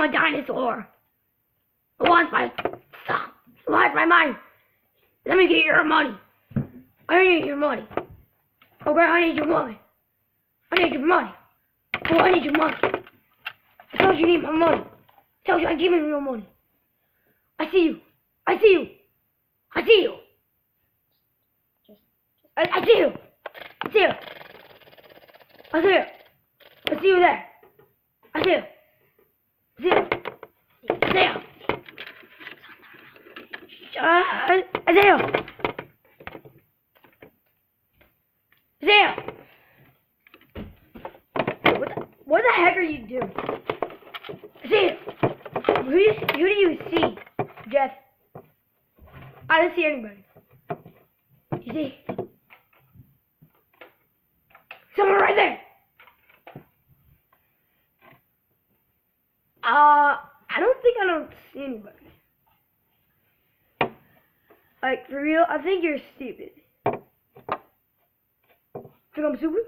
a dinosaur. Who wants my stuff? Who wants my money? Let me get your money. I need your money. Okay, I need your money. I need your money. Oh, I need your money. I told you need my money. I told you I'm giving you your money. I see you. I see you. I see you. I see you. I see you. I see you. I see you there. I see you. I see you. I see you. I see you. I see you. What the heck are you doing? I see you. Who do you see, Jeff? I don't see anybody. You see? Someone right there. I don't see anybody. Like, for real, I think you're stupid. Think I'm stupid?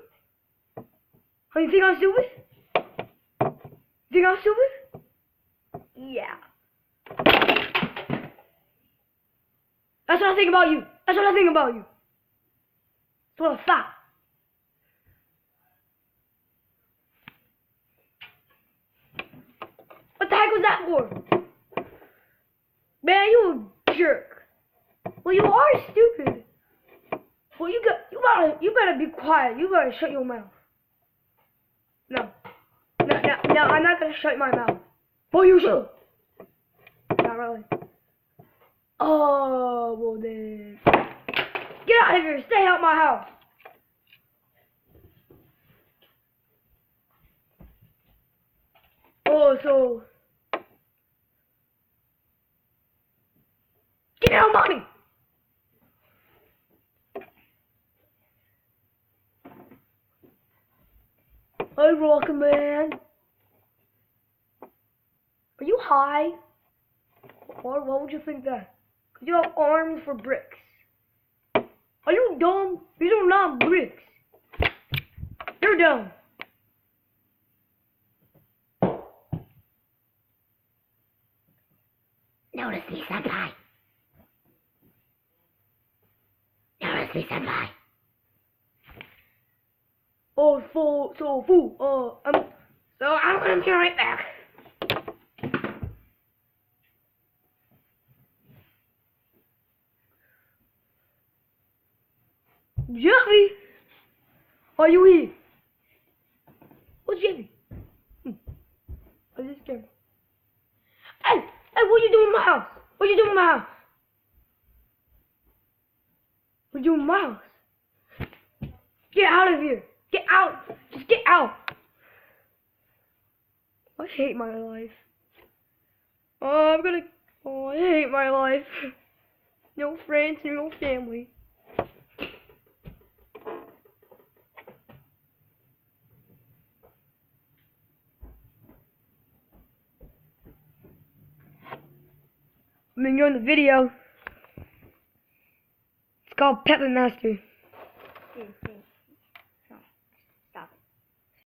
Oh, you think I'm stupid? Think I'm stupid? Yeah. That's what I think about you. That's what I think about you. That's what I thought. What the heck was that for? Man, you a jerk. Well, you are stupid. Well, you better be quiet. You better shut your mouth. No, I'm not gonna shut my mouth. Well, you should. Not really. Oh, well then. Get out of here. Stay out my house. Oh, so. Give me your money. Hey, Rocket Man. Are you high? Or what would you think that? Because you have arms for bricks. Are you dumb? These are not bricks. You're dumb. Notice me, senpai. Notice me, senpai. Oh, I'm gonna be right back. Jeffy, are you here? What's Jeffy? I just scared. Hey, what you doing in my house? What you doing in my house? What you doing in my house? Get out of here. Get out. Just get out. I hate my life. I hate my life. No friends, no family. I'm enjoying the video. It's called Puppet Master.